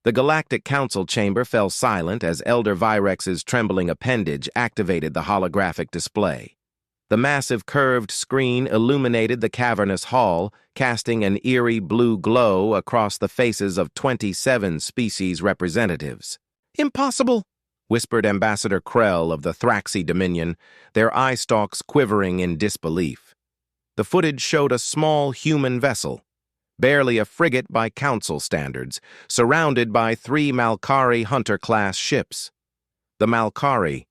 The Galactic Council chamber fell silent as Elder Virex's trembling appendage activated the holographic display. The massive curved screen illuminated the cavernous hall, casting an eerie blue glow across the faces of 27 species representatives. "Impossible!" whispered Ambassador Krell of the Thraxi Dominion, their eye stalks quivering in disbelief. The footage showed a small human vessel, barely a frigate by Council standards, surrounded by 3 Malkari Hunter-class ships. The Malkari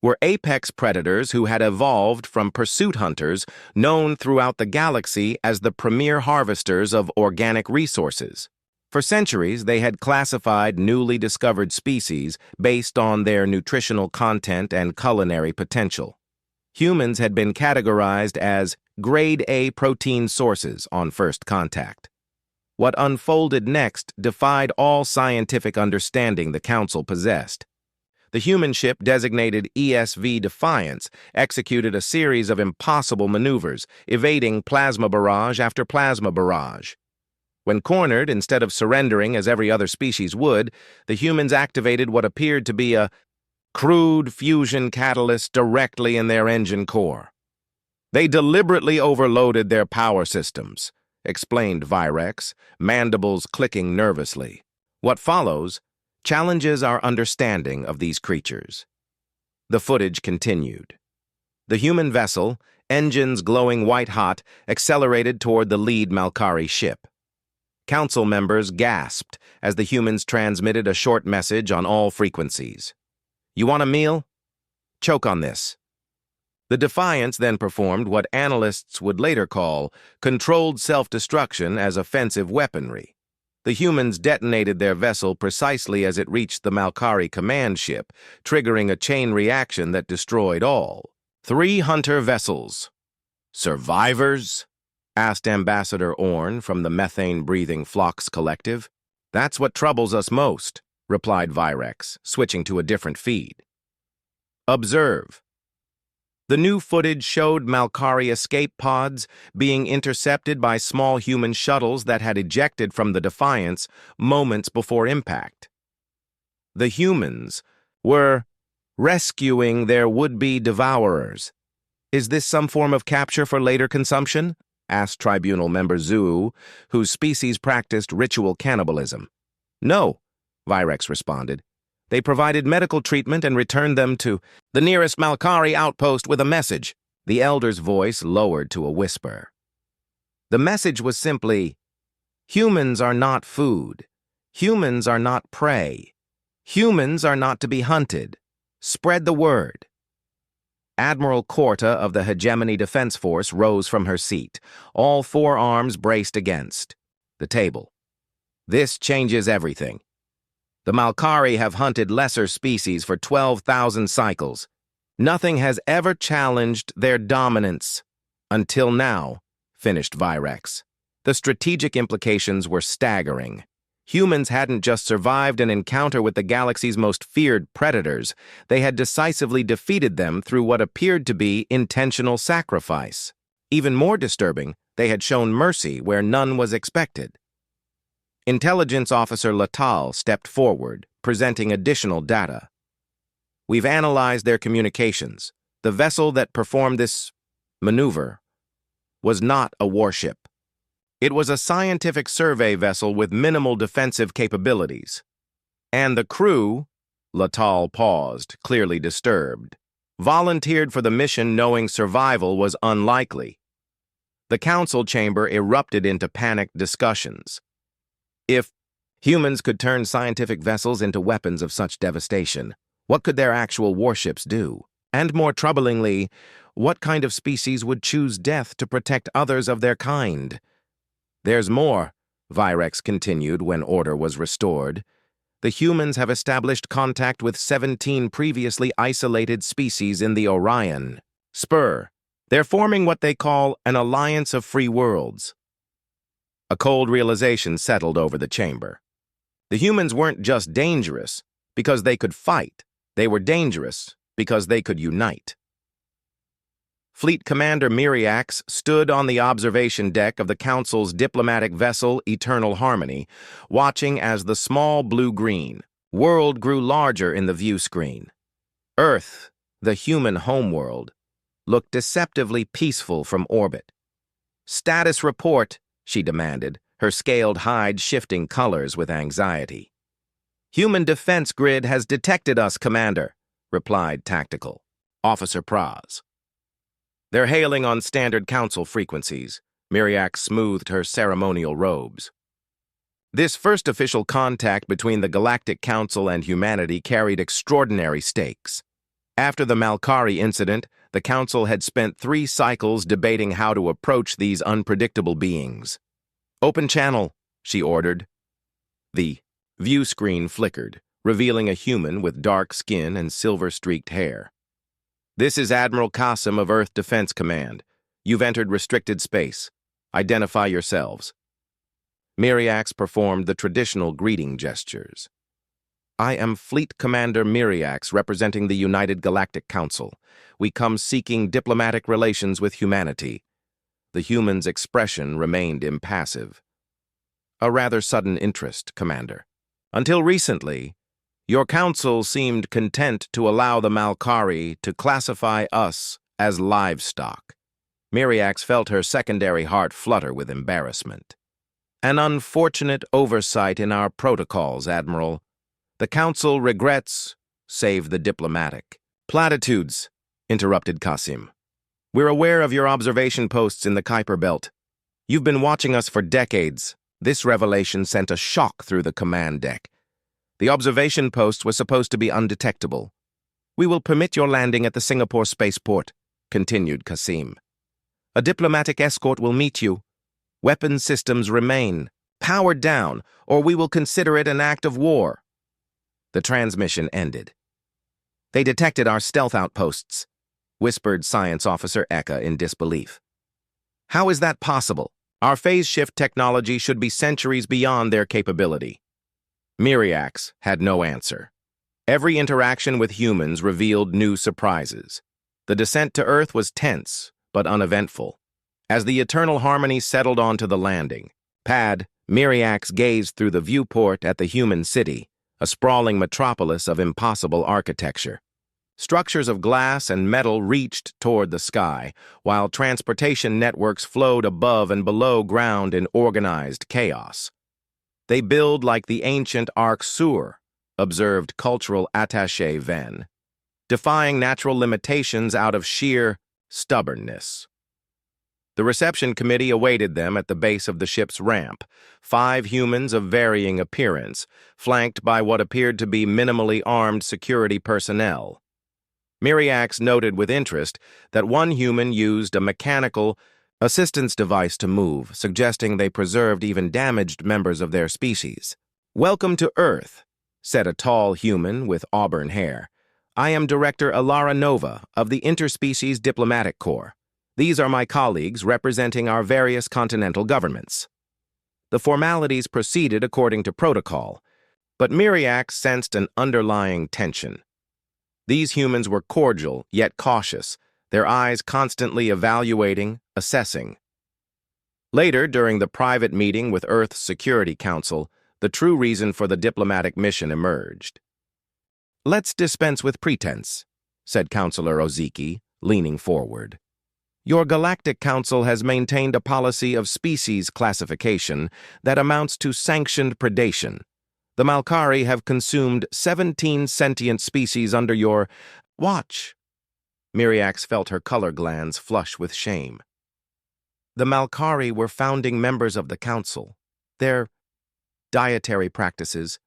were apex predators who had evolved from pursuit hunters known throughout the galaxy as the premier harvesters of organic resources. For centuries, they had classified newly discovered species based on their nutritional content and culinary potential. Humans had been categorized as Grade A protein sources on first contact. What unfolded next defied all scientific understanding the Council possessed. The human ship designated ESV Defiance executed a series of impossible maneuvers, evading plasma barrage after plasma barrage. When cornered, instead of surrendering as every other species would, the humans activated what appeared to be a crude fusion catalyst directly in their engine core. "They deliberately overloaded their power systems," explained Virex, mandibles clicking nervously. "What follows challenges our understanding of these creatures." The footage continued. The human vessel, engines glowing white-hot, accelerated toward the lead Malkari ship. Council members gasped as the humans transmitted a short message on all frequencies. "You want a meal? Choke on this." The Defiance then performed what analysts would later call controlled self-destruction as offensive weaponry. The humans detonated their vessel precisely as it reached the Malkari command ship, triggering a chain reaction that destroyed all. 3 hunter vessels. "Survivors?" asked Ambassador Orn from the methane-breathing Phlox Collective. "That's what troubles us most," replied Virex, switching to a different feed. "Observe." The new footage showed Malkari escape pods being intercepted by small human shuttles that had ejected from the Defiance moments before impact. The humans were rescuing their would-be devourers. "Is this some form of capture for later consumption?" asked Tribunal member Zuu, whose species practiced ritual cannibalism. "No," Virex responded. "They provided medical treatment and returned them to the nearest Malkari outpost with a message." The Elder's voice lowered to a whisper. The message was simply, "Humans are not food. Humans are not prey. Humans are not to be hunted. Spread the word." Admiral Corta of the Hegemony Defense Force rose from her seat, all 4 arms braced against the table. "This changes everything. The Malkari have hunted lesser species for 12,000 cycles. Nothing has ever challenged their dominance. Until now," finished Virex. The strategic implications were staggering. Humans hadn't just survived an encounter with the galaxy's most feared predators, they had decisively defeated them through what appeared to be intentional sacrifice. Even more disturbing, they had shown mercy where none was expected. Intelligence Officer Latal stepped forward, presenting additional data. "We've analyzed their communications. The vessel that performed this maneuver was not a warship. It was a scientific survey vessel with minimal defensive capabilities. And the crew," Latal paused, clearly disturbed, "volunteered for the mission knowing survival was unlikely." The council chamber erupted into panicked discussions. If humans could turn scientific vessels into weapons of such devastation, what could their actual warships do? And more troublingly, what kind of species would choose death to protect others of their kind? "There's more," Virex continued when order was restored. "The humans have established contact with 17 previously isolated species in the Orion Spur. They're forming what they call an alliance of free worlds." A cold realization settled over the chamber. The humans weren't just dangerous because they could fight. They were dangerous because they could unite. Fleet Commander Miriax stood on the observation deck of the Council's diplomatic vessel Eternal Harmony, watching as the small blue-green world grew larger in the view screen. Earth, the human homeworld, looked deceptively peaceful from orbit. "Status report," she demanded, her scaled hide shifting colors with anxiety. "Human defense grid has detected us, Commander," replied Tactical Officer Praz. "They're hailing on standard council frequencies." Miriax smoothed her ceremonial robes. This first official contact between the Galactic Council and humanity carried extraordinary stakes. After the Malkari incident, the Council had spent 3 cycles debating how to approach these unpredictable beings. "Open channel," she ordered. The view screen flickered, revealing a human with dark skin and silver-streaked hair. "This is Admiral Qasim of Earth Defense Command. You've entered restricted space. Identify yourselves." Miriax performed the traditional greeting gestures. "I am Fleet Commander Miriax, representing the United Galactic Council. We come seeking diplomatic relations with humanity." The human's expression remained impassive. "A rather sudden interest, Commander. Until recently, your council seemed content to allow the Malkari to classify us as livestock." Miriax felt her secondary heart flutter with embarrassment. "An unfortunate oversight in our protocols, Admiral. The Council regrets, save the diplomatic." "Platitudes," interrupted Qasim. "We're aware of your observation posts in the Kuiper Belt. You've been watching us for decades." This revelation sent a shock through the command deck. "The observation post was supposed to be undetectable. We will permit your landing at the Singapore spaceport," continued Qasim. "A diplomatic escort will meet you. Weapon systems remain powered down, or we will consider it an act of war." The transmission ended. "They detected our stealth outposts," whispered Science Officer Eka in disbelief. "How is that possible? Our phase shift technology should be centuries beyond their capability." Miriax had no answer. Every interaction with humans revealed new surprises. The descent to Earth was tense, but uneventful. As the Eternal Harmony settled onto the landing pad, Miriax gazed through the viewport at the human city, a sprawling metropolis of impossible architecture. Structures of glass and metal reached toward the sky, while transportation networks flowed above and below ground in organized chaos. "They build like the ancient Arc-Sur," observed cultural attaché Venn, defying natural limitations out of sheer stubbornness. The reception committee awaited them at the base of the ship's ramp, 5 humans of varying appearance, flanked by what appeared to be minimally armed security personnel. Miriax noted with interest that one human used a mechanical assistance device to move, suggesting they preserved even damaged members of their species. "Welcome to Earth," said a tall human with auburn hair. "I am Director Alara Nova of the Interspecies Diplomatic Corps. These are my colleagues representing our various continental governments." The formalities proceeded according to protocol, but Miriax sensed an underlying tension. These humans were cordial, yet cautious, their eyes constantly evaluating, assessing. Later, during the private meeting with Earth's Security Council, the true reason for the diplomatic mission emerged. "Let's dispense with pretense," said Counselor Ozeki, leaning forward. "Your Galactic Council has maintained a policy of species classification that amounts to sanctioned predation. The Malkari have consumed 17 sentient species under your watch." Miriax felt her color glands flush with shame. "The Malkari were founding members of the Council. Their dietary practices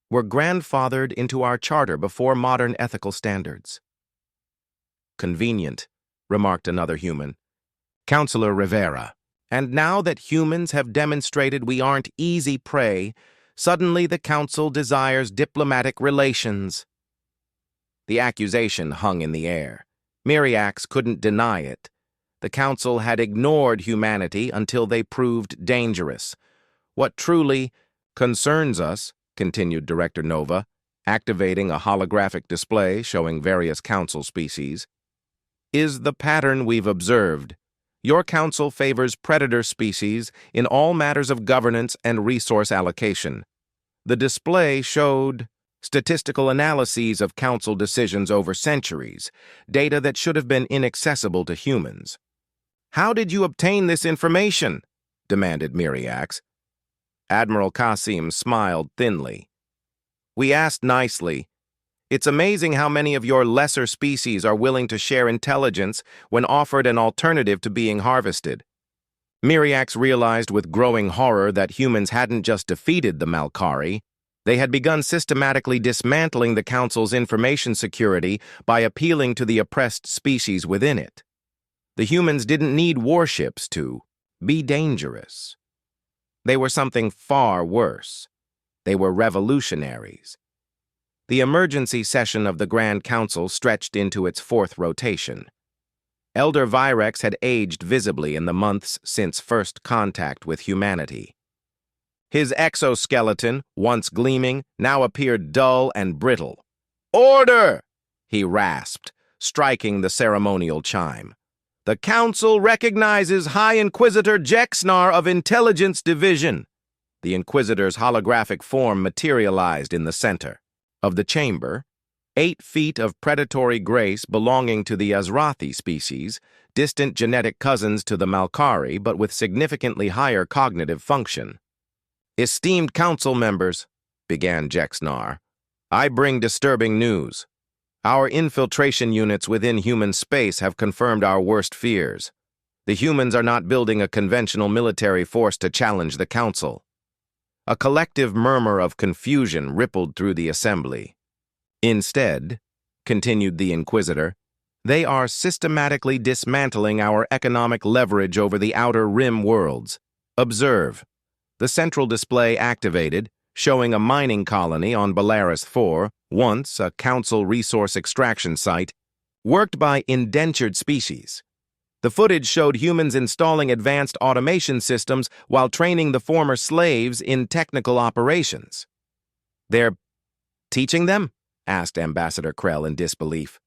were grandfathered into our charter before modern ethical standards." "Convenient," remarked another human. "Counselor Rivera. And now that humans have demonstrated we aren't easy prey, suddenly the Council desires diplomatic relations." The accusation hung in the air. Miriax couldn't deny it. The Council had ignored humanity until they proved dangerous. "What truly concerns us," continued Director Nova, activating a holographic display showing various Council species, is the pattern we've observed. Your council favors predator species in all matters of governance and resource allocation. The display showed statistical analyses of council decisions over centuries, data that should have been inaccessible to humans. "How did you obtain this information?" demanded Miriax. Admiral Qasim smiled thinly. "We asked nicely. It's amazing how many of your lesser species are willing to share intelligence when offered an alternative to being harvested." Miriax realized with growing horror that humans hadn't just defeated the Malkari, they had begun systematically dismantling the Council's information security by appealing to the oppressed species within it. The humans didn't need warships to be dangerous. They were something far worse. They were revolutionaries. The emergency session of the Grand Council stretched into its fourth rotation. Elder Virex had aged visibly in the months since first contact with humanity. His exoskeleton, once gleaming, now appeared dull and brittle. "Order!" he rasped, striking the ceremonial chime. "The Council recognizes High Inquisitor Jexnar of Intelligence Division." The Inquisitor's holographic form materialized in the center of the chamber. 8 feet of predatory grace belonging to the Azrathi species, distant genetic cousins to the Malkari, but with significantly higher cognitive function. "Esteemed council members," began Jexnar, "I bring disturbing news. Our infiltration units within human space have confirmed our worst fears. The humans are not building a conventional military force to challenge the council." A collective murmur of confusion rippled through the assembly. "Instead," continued the Inquisitor, "they are systematically dismantling our economic leverage over the outer rim worlds. Observe." The central display activated, showing a mining colony on Belarus 4, once a council resource extraction site, worked by indentured species. The footage showed humans installing advanced automation systems while training the former slaves in technical operations. "They're teaching them?" asked Ambassador Krell in disbelief.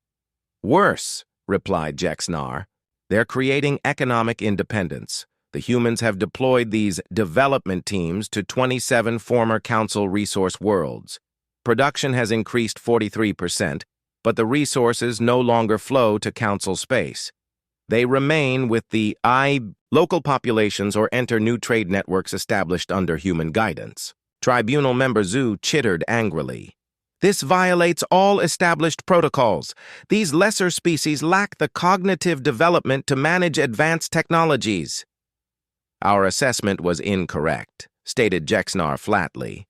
"Worse," replied Jexnar. "They're creating economic independence. The humans have deployed these development teams to 27 former Council resource worlds. Production has increased 43%, but the resources no longer flow to Council space. They remain with the local populations or enter new trade networks established under human guidance." Tribunal member Zhu chittered angrily. "This violates all established protocols. These lesser species lack the cognitive development to manage advanced technologies." "Our assessment was incorrect," stated Jexnar flatly.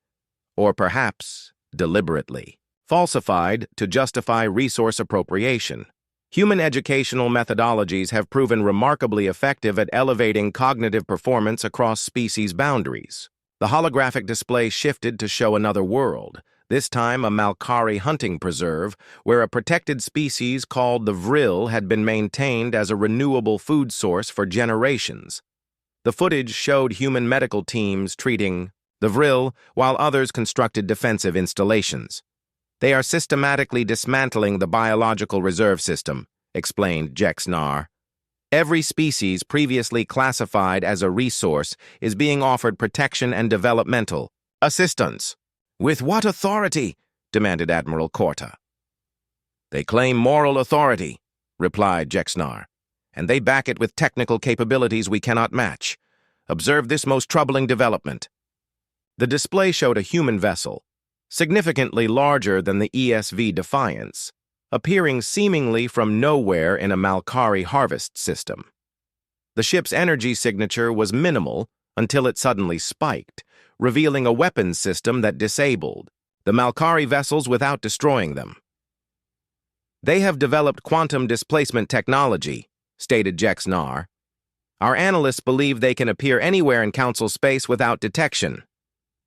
"Or perhaps deliberately. Falsified to justify resource appropriation. Human educational methodologies have proven remarkably effective at elevating cognitive performance across species boundaries." The holographic display shifted to show another world, this time a Malkari hunting preserve, where a protected species called the Vril had been maintained as a renewable food source for generations. The footage showed human medical teams treating the Vril, while others constructed defensive installations. "They are systematically dismantling the biological reserve system," explained Jexnar. "Every species previously classified as a resource is being offered protection and developmental assistance." "With what authority?" demanded Admiral Korta. "They claim moral authority," replied Jexnar, "and they back it with technical capabilities we cannot match. Observe this most troubling development." The display showed a human vessel, significantly larger than the ESV Defiance, appearing seemingly from nowhere in a Malkari harvest system. The ship's energy signature was minimal until it suddenly spiked, revealing a weapons system that disabled the Malkari vessels without destroying them. "They have developed quantum displacement technology," stated Jexnar. "Our analysts believe they can appear anywhere in Council space without detection."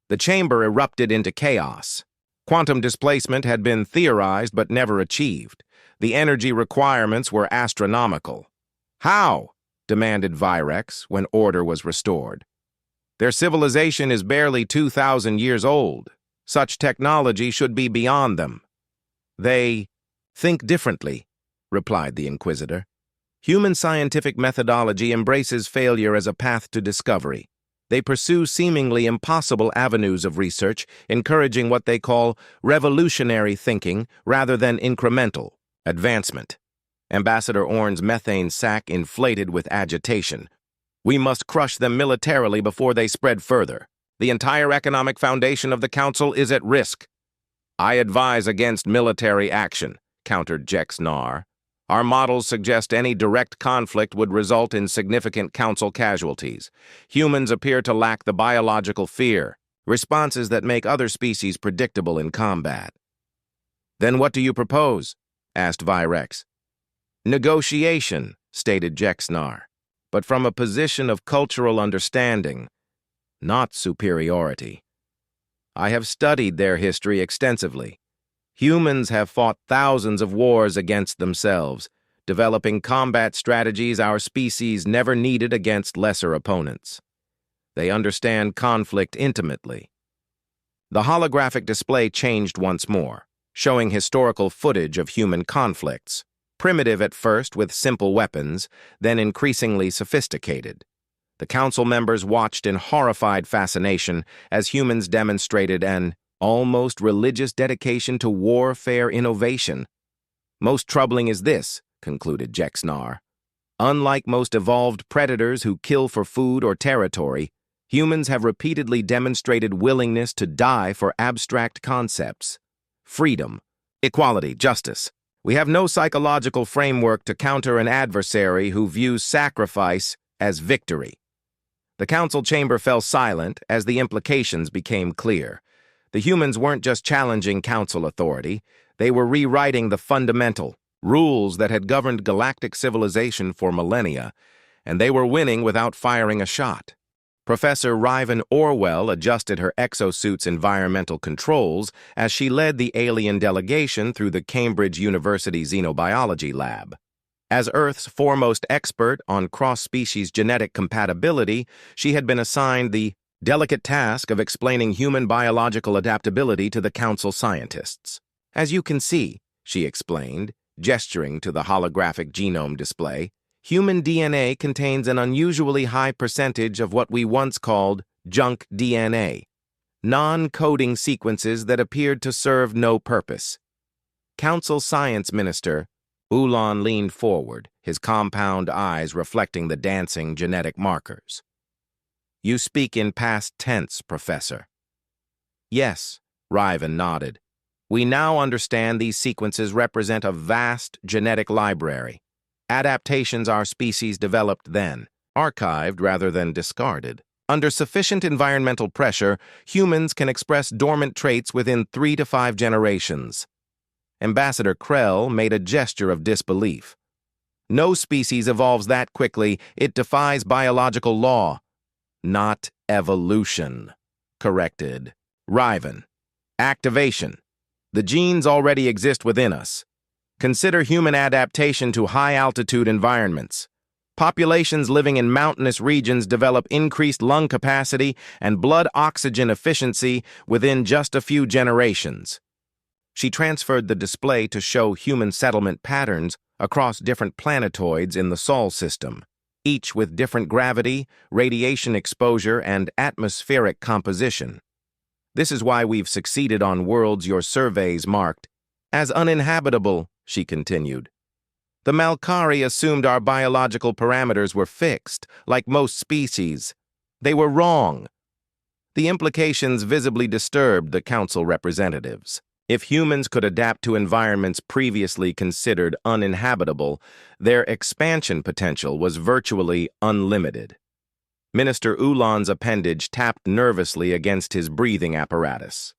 The chamber erupted into chaos. Quantum displacement had been theorized but never achieved. The energy requirements were astronomical. "How?" demanded Virex when order was restored. "Their civilization is barely 2,000 years old. Such technology should be beyond them." "They think differently," replied the Inquisitor. Human scientific methodology embraces failure as a path to discovery. They pursue seemingly impossible avenues of research, encouraging what they call revolutionary thinking rather than incremental advancement. Ambassador Orn's methane sac inflated with agitation. We must crush them militarily before they spread further. The entire economic foundation of the Council is at risk. I advise against military action, countered Jex Nar. Our models suggest any direct conflict would result in significant Council casualties. Humans appear to lack the biological fear, responses that make other species predictable in combat. Then what do you propose? Asked Virex. Negotiation, stated Jex Nar, but from a position of cultural understanding, not superiority. I have studied their history extensively. Humans have fought thousands of wars against themselves, developing combat strategies our species never needed against lesser opponents. They understand conflict intimately. The holographic display changed once more, showing historical footage of human conflicts, primitive at first with simple weapons, then increasingly sophisticated. The Council members watched in horrified fascination as humans demonstrated an almost religious dedication to warfare innovation. Most troubling is this, concluded Jex Nar. Unlike most evolved predators who kill for food or territory, humans have repeatedly demonstrated willingness to die for abstract concepts. Freedom, equality, justice. We have no psychological framework to counter an adversary who views sacrifice as victory. The Council chamber fell silent as the implications became clear. The humans weren't just challenging Council authority, they were rewriting the fundamental rules that had governed galactic civilization for millennia, and they were winning without firing a shot. Professor Riven Orwell adjusted her exosuit's environmental controls as she led the alien delegation through the Cambridge University Xenobiology Lab. As Earth's foremost expert on cross-species genetic compatibility, she had been assigned the delicate task of explaining human biological adaptability to the Council scientists. As you can see, she explained, gesturing to the holographic genome display, human DNA contains an unusually high percentage of what we once called junk DNA, non-coding sequences that appeared to serve no purpose. Council Science Minister Ulan leaned forward, his compound eyes reflecting the dancing genetic markers. You speak in past tense, Professor. Yes, Riven nodded. We now understand these sequences represent a vast genetic library. Adaptations our species developed then, archived rather than discarded. Under sufficient environmental pressure, humans can express dormant traits within 3 to 5 generations. Ambassador Krell made a gesture of disbelief. No species evolves that quickly. It defies biological law. Not evolution, corrected Riven. Activation. The genes already exist within us. Consider human adaptation to high-altitude environments. Populations living in mountainous regions develop increased lung capacity and blood oxygen efficiency within just a few generations. She transferred the display to show human settlement patterns across different planetoids in the Sol system, each with different gravity, radiation exposure, and atmospheric composition. This is why we've succeeded on worlds your surveys marked as uninhabitable, she continued. The Malkari assumed our biological parameters were fixed, like most species. They were wrong. The implications visibly disturbed the Council representatives. If humans could adapt to environments previously considered uninhabitable, their expansion potential was virtually unlimited. Minister Ulan's appendage tapped nervously against his breathing apparatus.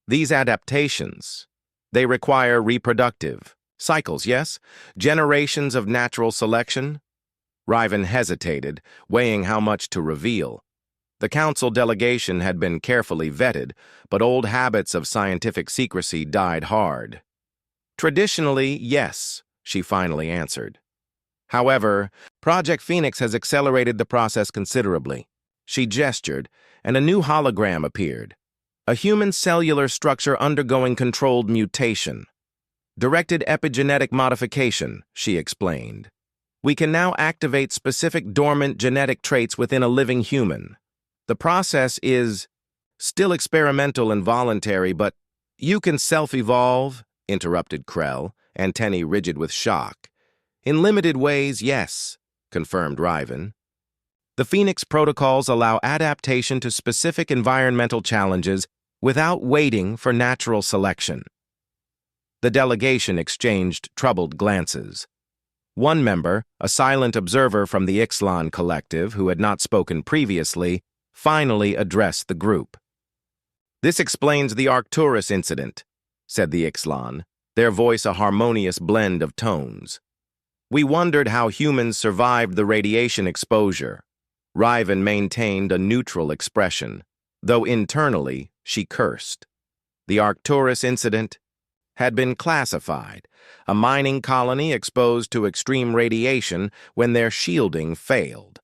These adaptations, they require reproductive cycles, yes? Generations of natural selection? Riven hesitated, weighing how much to reveal. The Council delegation had been carefully vetted, but old habits of scientific secrecy died hard. Traditionally, yes, she finally answered. However, Project Phoenix has accelerated the process considerably. She gestured, and a new hologram appeared. A human cellular structure undergoing controlled mutation. Directed epigenetic modification, she explained. We can now activate specific dormant genetic traits within a living human. The process is still experimental and voluntary, but you can self-evolve, interrupted Krell, antennae rigid with shock. In limited ways, yes, confirmed Riven. The Phoenix protocols allow adaptation to specific environmental challenges without waiting for natural selection. The delegation exchanged troubled glances. One member, a silent observer from the Ixtlan collective who had not spoken previously, finally addressed the group. "This explains the Arcturus incident," said the Ixtlan, their voice a harmonious blend of tones. "We wondered how humans survived the radiation exposure." Riven maintained a neutral expression, though internally she cursed. The Arcturus incident had been classified, a mining colony exposed to extreme radiation when their shielding failed.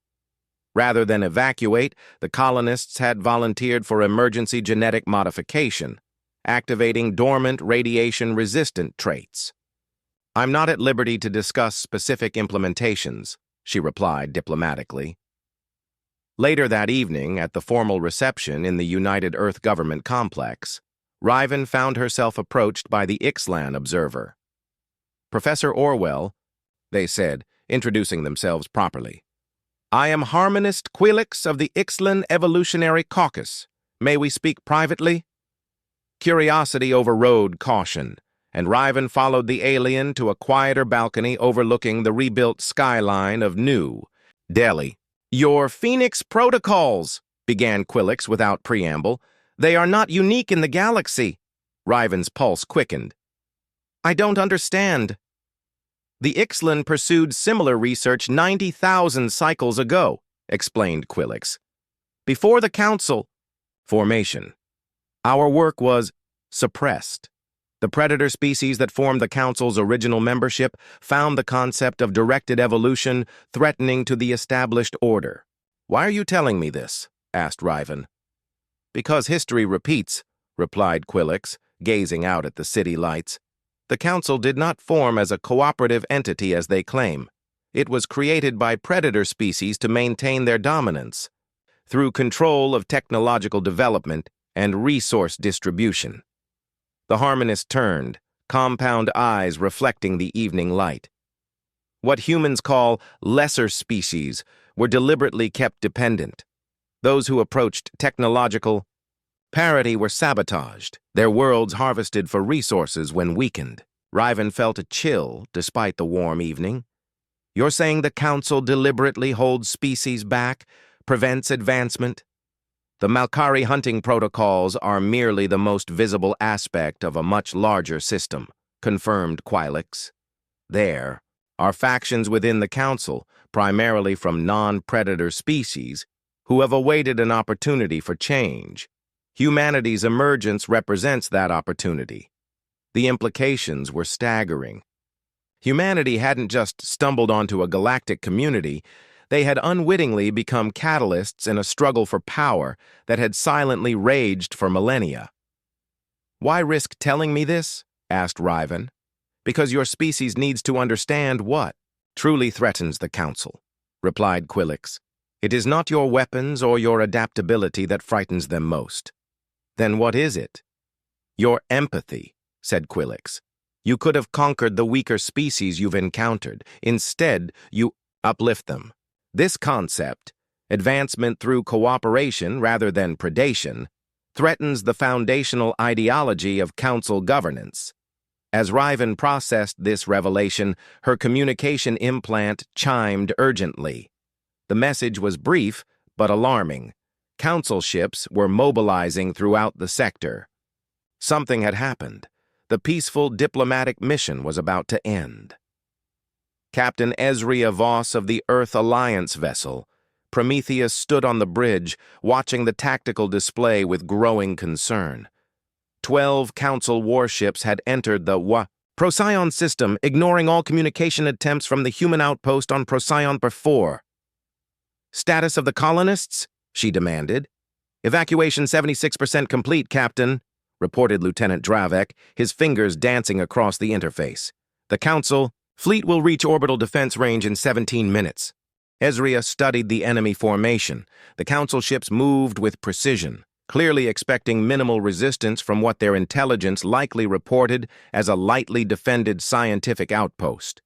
Rather than evacuate, the colonists had volunteered for emergency genetic modification, activating dormant radiation-resistant traits. "I'm not at liberty to discuss specific implementations," she replied diplomatically. Later that evening, at the formal reception in the United Earth Government Complex, Riven found herself approached by the Ixtlan observer. "Professor Orwell," they said, introducing themselves properly. "I am Harmonist Quilix of the Ixtlan Evolutionary Caucus. May we speak privately?" Curiosity overrode caution, and Riven followed the alien to a quieter balcony overlooking the rebuilt skyline of New Delhi. "Your Phoenix protocols," began Quilix without preamble. "They are not unique in the galaxy." Riven's pulse quickened. "I don't understand." "The Ixtlan pursued similar research 90,000 cycles ago," explained Quilix. "Before the Council formation, our work was suppressed. The predator species that formed the Council's original membership found the concept of directed evolution threatening to the established order." "Why are you telling me this?" asked Riven. "Because history repeats," replied Quilix, gazing out at the city lights. "The Council did not form as a cooperative entity as they claim. It was created by predator species to maintain their dominance, through control of technological development and resource distribution." The Harmonist turned, compound eyes reflecting the evening light. What humans call lesser species were deliberately kept dependent. Those who approached technological parity were sabotaged, their worlds harvested for resources when weakened. Riven felt a chill despite the warm evening. "You're saying the Council deliberately holds species back, prevents advancement?" "The Malkari hunting protocols are merely the most visible aspect of a much larger system," confirmed Quilix. "There are factions within the Council, primarily from non-predator species, who have awaited an opportunity for change. Humanity's emergence represents that opportunity." The implications were staggering. Humanity hadn't just stumbled onto a galactic community, they had unwittingly become catalysts in a struggle for power that had silently raged for millennia. "Why risk telling me this?" asked Riven. "Because your species needs to understand what truly threatens the Council," replied Quilix. "It is not your weapons or your adaptability that frightens them most." "Then what is it?" "Your empathy," said Quilix. "You could have conquered the weaker species you've encountered. Instead, you uplift them. This concept, advancement through cooperation rather than predation, threatens the foundational ideology of Council governance." As Riven processed this revelation, her communication implant chimed urgently. The message was brief but alarming. Council ships were mobilizing throughout the sector. Something had happened. The peaceful diplomatic mission was about to end. Captain Ezria Voss of the Earth Alliance vessel, Prometheus, stood on the bridge, watching the tactical display with growing concern. 12 Council warships had entered the Procyon system, ignoring all communication attempts from the human outpost on Procyon before. "Status of the colonists?" she demanded. "Evacuation 76% complete, Captain," reported Lieutenant Dravek, his fingers dancing across the interface. "The Council Fleet will reach orbital defense range in 17 minutes. Ezria studied the enemy formation. The Council ships moved with precision, clearly expecting minimal resistance from what their intelligence likely reported as a lightly defended scientific outpost.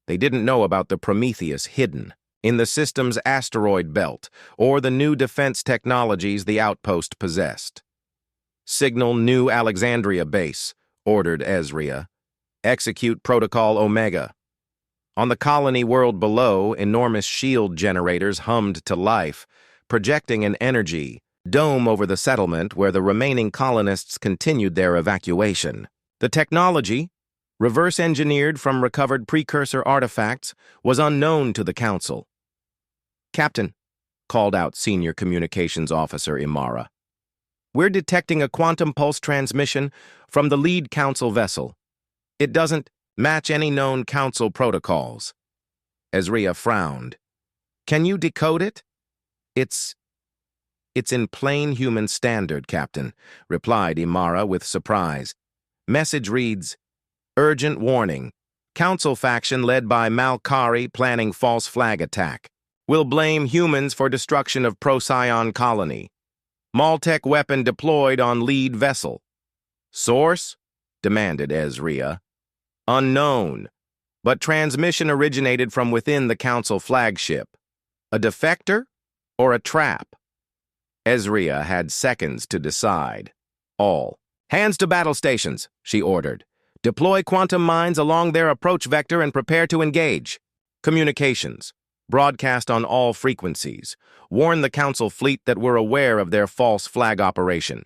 They didn't know about the Prometheus hidden in the system's asteroid belt or the new defense technologies the outpost possessed. "Signal New Alexandria base," ordered Ezria. "Execute Protocol Omega." On the colony world below, enormous shield generators hummed to life, projecting an energy dome over the settlement where the remaining colonists continued their evacuation. The technology, reverse-engineered from recovered precursor artifacts, was unknown to the Council. "Captain," called out Senior Communications Officer Imara, "we're detecting a quantum pulse transmission from the lead Council vessel. It doesn't match any known Council protocols." Ezria frowned. "Can you decode it?" It's in plain human standard, Captain," replied Imara with surprise. "Message reads, 'Urgent warning. Council faction led by Malkari planning false flag attack. Will blame humans for destruction of Procyon colony. Maltech weapon deployed on lead vessel.'" "Source?" demanded Ezria. "Unknown, but transmission originated from within the Council flagship. A defector or a trap?" Ezria had seconds to decide. "All hands to battle stations," she ordered. "Deploy quantum mines along their approach vector and prepare to engage. Communications. Broadcast on all frequencies. Warn the Council fleet that we're aware of their false flag operation."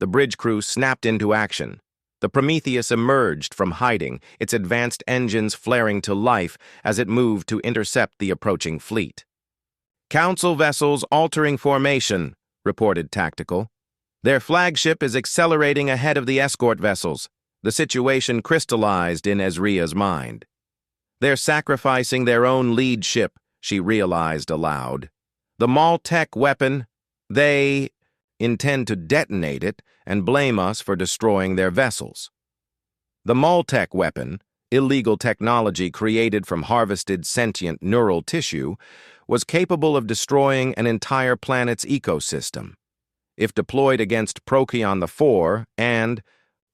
The bridge crew snapped into action. The Prometheus emerged from hiding, its advanced engines flaring to life as it moved to intercept the approaching fleet. "Council vessels altering formation," reported Tactical. "Their flagship is accelerating ahead of the escort vessels." The situation crystallized in Ezria's mind. "They're sacrificing their own lead ship," she realized aloud. "The Maltech weapon, they intend to detonate it and blame us for destroying their vessels." The Maltech weapon, illegal technology created from harvested sentient neural tissue, was capable of destroying an entire planet's ecosystem. If deployed against Procyon IV and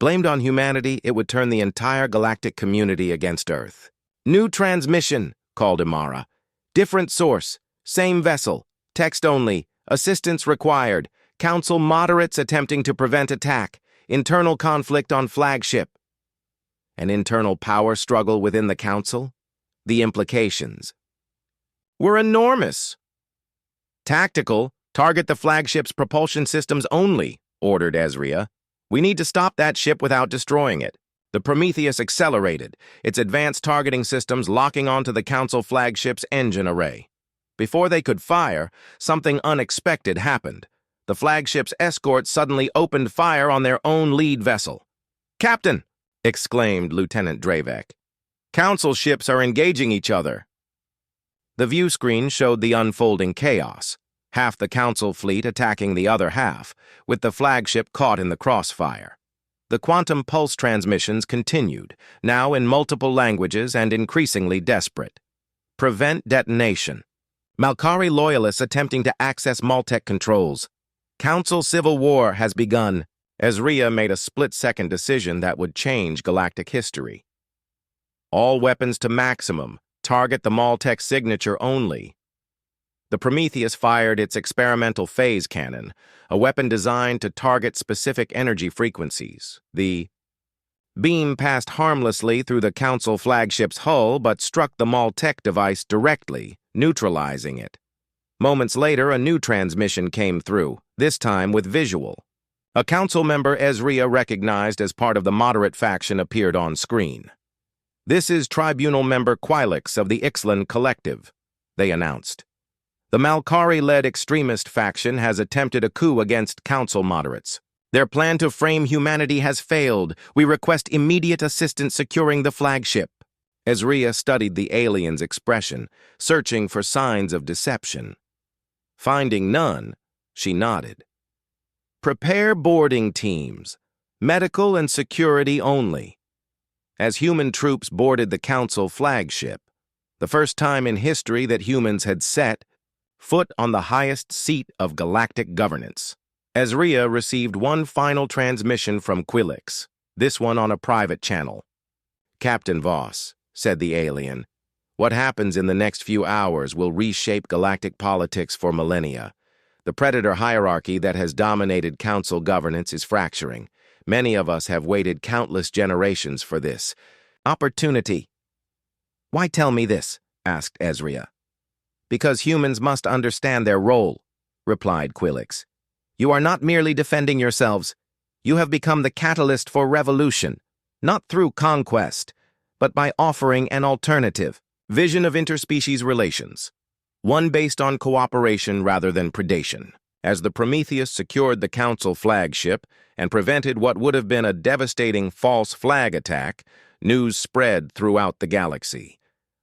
blamed on humanity, it would turn the entire galactic community against Earth. "New transmission," called Imara. "Different source, same vessel, text only, assistance required. Council moderates attempting to prevent attack. Internal conflict on flagship." An internal power struggle within the Council? The implications were enormous. "Tactical, target the flagship's propulsion systems only," ordered Ezria. "We need to stop that ship without destroying it." The Prometheus accelerated, its advanced targeting systems locking onto the Council flagship's engine array. Before they could fire, something unexpected happened. The flagship's escort suddenly opened fire on their own lead vessel. "Captain!" exclaimed Lieutenant Dravek. "Council ships are engaging each other." The view screen showed the unfolding chaos, half the Council fleet attacking the other half, with the flagship caught in the crossfire. The quantum pulse transmissions continued, now in multiple languages and increasingly desperate. "Prevent detonation. Malkari loyalists attempting to access Maltech controls. Council civil war has begun." Ezria made a split-second decision that would change galactic history. "All weapons to maximum. Target the Maltech signature only." The Prometheus fired its experimental phase cannon, a weapon designed to target specific energy frequencies. The beam passed harmlessly through the Council flagship's hull but struck the Maltech device directly, neutralizing it. Moments later, a new transmission came through, this time with visual. A Council member Ezria recognized as part of the moderate faction appeared on screen. "This is Tribunal member Quilix of the Ixlan Collective," they announced. "The Malkari-led extremist faction has attempted a coup against Council moderates. Their plan to frame humanity has failed. We request immediate assistance securing the flagship." Ezria studied the alien's expression, searching for signs of deception. Finding none, she nodded. "Prepare boarding teams. Medical and security only." as human troops boarded the Council flagship, the first time in history that humans had set foot on the highest seat of galactic governance. Ezria received one final transmission from Quilix, this one on a private channel. "Captain Voss," said the alien, "what happens in the next few hours will reshape galactic politics for millennia. The predator hierarchy that has dominated council governance is fracturing. Many of us have waited countless generations for this opportunity." "Why tell me this?" asked Ezria. "Because humans must understand their role," replied Quilix. "You are not merely defending yourselves. You have become the catalyst for revolution, not through conquest, but by offering an alternative vision of interspecies relations, one based on cooperation rather than predation." As the Prometheus secured the Council flagship and prevented what would have been a devastating false flag attack, news spread throughout the galaxy.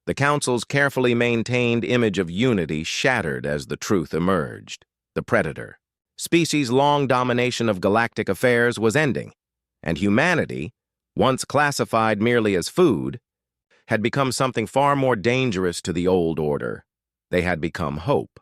The Council's carefully maintained image of unity shattered as the truth emerged. The Predator species' long domination of galactic affairs was ending, and humanity, once classified merely as food, had become something far more dangerous to the old order. They had become hope.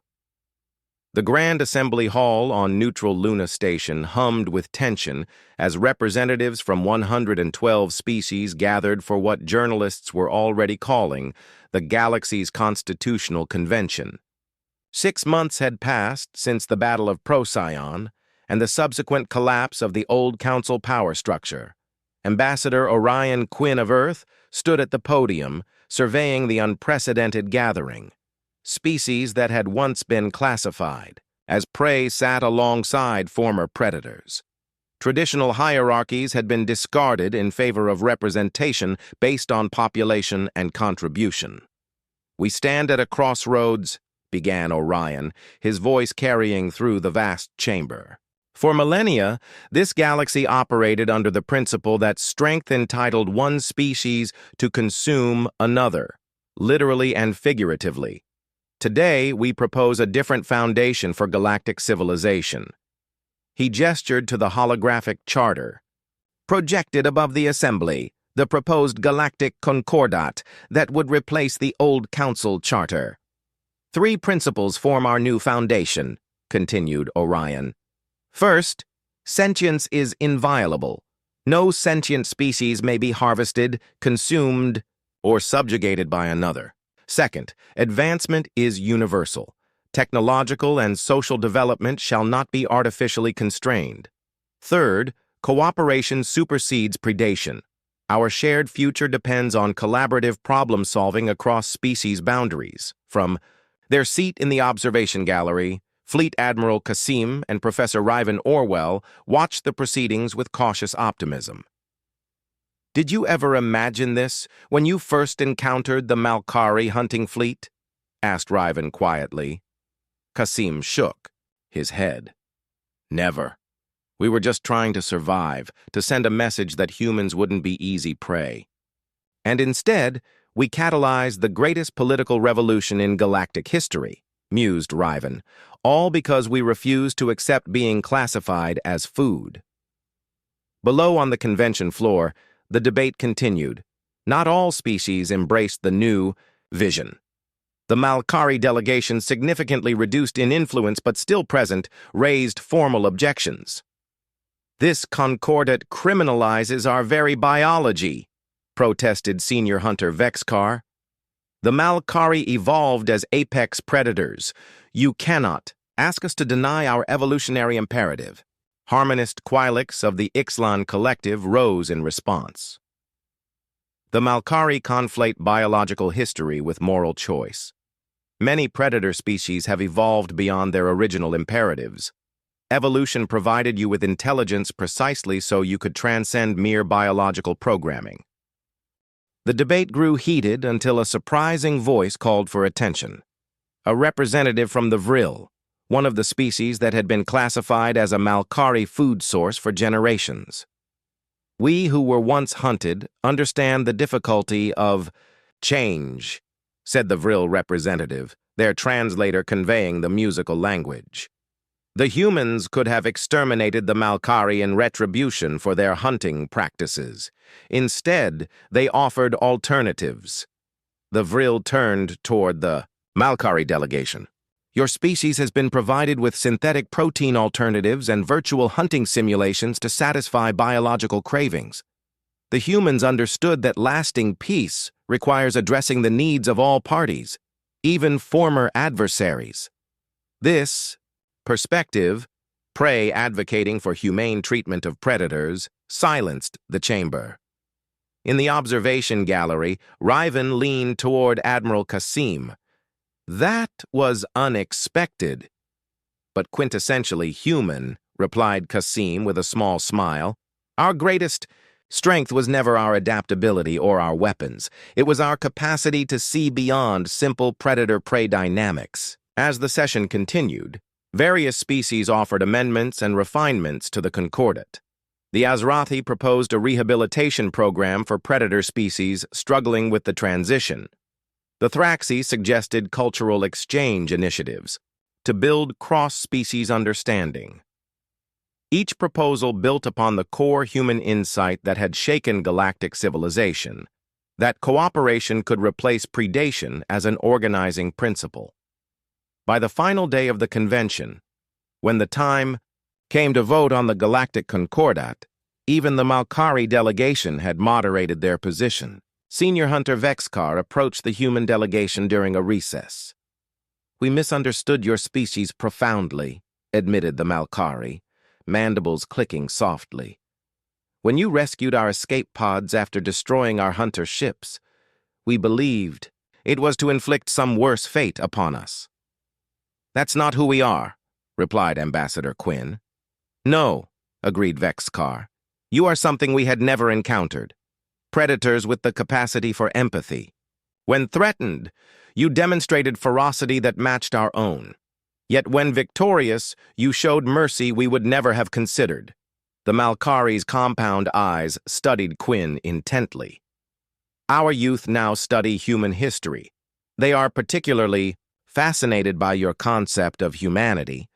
The Grand Assembly Hall on neutral Luna Station hummed with tension as representatives from 112 species gathered for what journalists were already calling the galaxy's constitutional convention. 6 months had passed since the Battle of Procyon and the subsequent collapse of the old council power structure. Ambassador Orion Quinn of Earth stood at the podium, surveying the unprecedented gathering. Species that had once been classified as prey sat alongside former predators. Traditional hierarchies had been discarded in favor of representation based on population and contribution. "We stand at a crossroads," began Orion, his voice carrying through the vast chamber. For millennia, this galaxy operated under the principle that strength entitled one species to consume another, literally and figuratively. Today, we propose a different foundation for galactic civilization. He gestured to the holographic charter. "Projected above the assembly, the proposed galactic concordat that would replace the old council charter. 3 principles form our new foundation," continued Orion. "First, sentience is inviolable. No sentient species may be harvested, consumed, or subjugated by another. Second, advancement is universal. Technological and social development shall not be artificially constrained. Third, cooperation supersedes predation. Our shared future depends on collaborative problem-solving across species boundaries." From their seat in the observation gallery, Fleet Admiral Kasim and Professor Ryvan Orwell watched the proceedings with cautious optimism. "Did you ever imagine this when you first encountered the Malkari hunting fleet?" asked Ryvan quietly. Kasim shook his head. "Never. We were just trying to survive, to send a message that humans wouldn't be easy prey. And instead, we catalyzed the greatest political revolution in galactic history," mused Ryvan, "all because we refused to accept being classified as food." Below on the convention floor, the debate continued. Not all species embraced the new vision. The Malkari delegation, significantly reduced in influence but still present, raised formal objections. "This concordat criminalizes our very biology," protested Senior Hunter Vexcar. "The Malkari evolved as apex predators. You cannot ask us to deny our evolutionary imperative." Harmonist Quilix of the Ixtlan Collective rose in response. The Malkari conflate biological history with moral choice. Many predator species have evolved beyond their original imperatives. Evolution provided you with intelligence precisely so you could transcend mere biological programming. The debate grew heated until a surprising voice called for attention. A representative from the Vril, one of the species that had been classified as a Malkari food source for generations. "We who were once hunted understand the difficulty of change," said the Vril representative, their translator conveying the musical language. The humans could have exterminated the Malkari in retribution for their hunting practices. Instead, they offered alternatives. The Vril turned toward the Malkari delegation. Your species has been provided with synthetic protein alternatives and virtual hunting simulations to satisfy biological cravings. The humans understood that lasting peace requires addressing the needs of all parties, even former adversaries. This perspective, prey advocating for humane treatment of predators, silenced the chamber. In the observation gallery, Riven leaned toward Admiral Kasim. That was unexpected, but quintessentially human, replied Kasim with a small smile. Our greatest strength was never our adaptability or our weapons. It was our capacity to see beyond simple predator-prey dynamics. As the session continued, various species offered amendments and refinements to the Concordat. The Azrathi proposed a rehabilitation program for predator species struggling with the transition. The Thraxi suggested cultural exchange initiatives to build cross-species understanding. Each proposal built upon the core human insight that had shaken galactic civilization, that cooperation could replace predation as an organizing principle. By the final day of the convention, when the time came to vote on the Galactic Concordat, even the Malkari delegation had moderated their position. Senior Hunter Vexkar approached the human delegation during a recess. We misunderstood your species profoundly, admitted the Malkari, mandibles clicking softly. When you rescued our escape pods after destroying our hunter ships, we believed it was to inflict some worse fate upon us. That's not who we are, replied Ambassador Quinn. No, agreed Vexkar. You are something we had never encountered. Predators with the capacity for empathy. When threatened, you demonstrated ferocity that matched our own. Yet when victorious, you showed mercy we would never have considered. The Malkari's compound eyes studied Quinn intently. Our youth now study human history. They are particularly fascinated by your concept of humanity,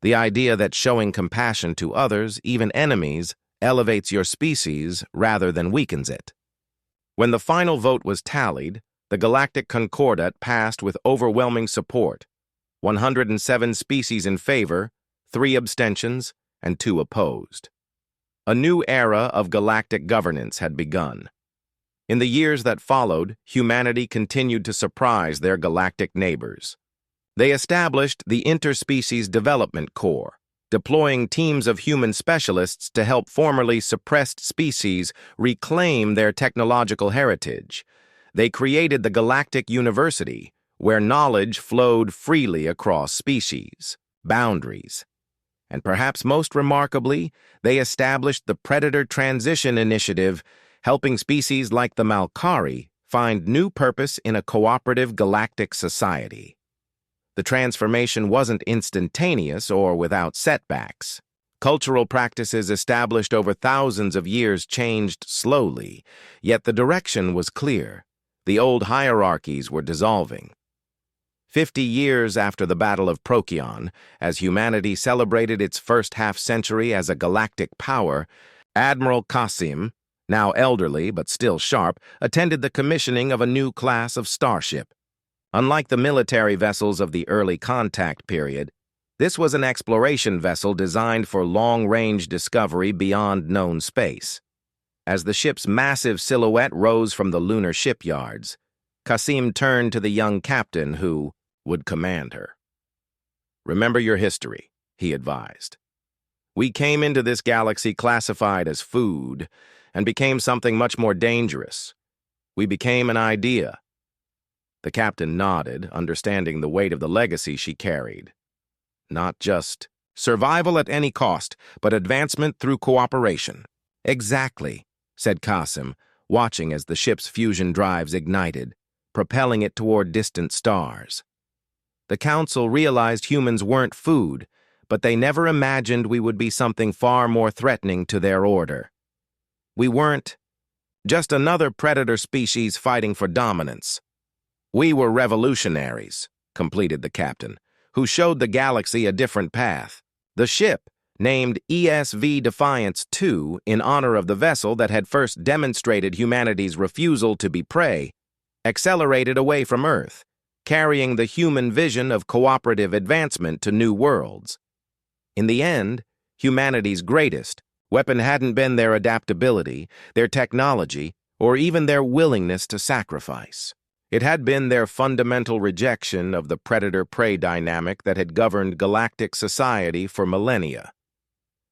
the idea that showing compassion to others, even enemies, elevates your species rather than weakens it. When the final vote was tallied, the Galactic Concordat passed with overwhelming support. 107 species in favor, 3 abstentions, and 2 opposed. A new era of galactic governance had begun. In the years that followed, humanity continued to surprise their galactic neighbors. They established the Interspecies Development Corps, deploying teams of human specialists to help formerly suppressed species reclaim their technological heritage. They created the Galactic University, where knowledge flowed freely across species, boundaries. And perhaps most remarkably, they established the Predator Transition Initiative, helping species like the Malkari find new purpose in a cooperative galactic society. The transformation wasn't instantaneous or without setbacks. Cultural practices established over thousands of years changed slowly, yet the direction was clear. The old hierarchies were dissolving. 50 years after the Battle of Procyon, as humanity celebrated its first half-century as a galactic power, Admiral Kasim, now elderly but still sharp, attended the commissioning of a new class of starship. Unlike the military vessels of the early contact period, this was an exploration vessel designed for long-range discovery beyond known space. As the ship's massive silhouette rose from the lunar shipyards, Kasim turned to the young captain who would command her. Remember your history, he advised. We came into this galaxy classified as food and became something much more dangerous. We became an idea. The captain nodded, understanding the weight of the legacy she carried. Not just survival at any cost, but advancement through cooperation. Exactly, said Kasim, watching as the ship's fusion drives ignited, propelling it toward distant stars. The Council realized humans weren't food, but they never imagined we would be something far more threatening to their order. We weren't just another predator species fighting for dominance. We were revolutionaries, completed the captain, who showed the galaxy a different path. The ship, named ESV Defiance II in honor of the vessel that had first demonstrated humanity's refusal to be prey, accelerated away from Earth, carrying the human vision of cooperative advancement to new worlds. In the end, humanity's greatest weapon hadn't been their adaptability, their technology, or even their willingness to sacrifice. It had been their fundamental rejection of the predator-prey dynamic that had governed galactic society for millennia.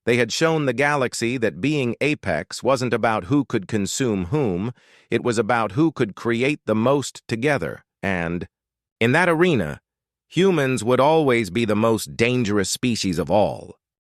They had shown the galaxy that being apex wasn't about who could consume whom, it was about who could create the most together, and, in that arena, humans would always be the most dangerous species of all.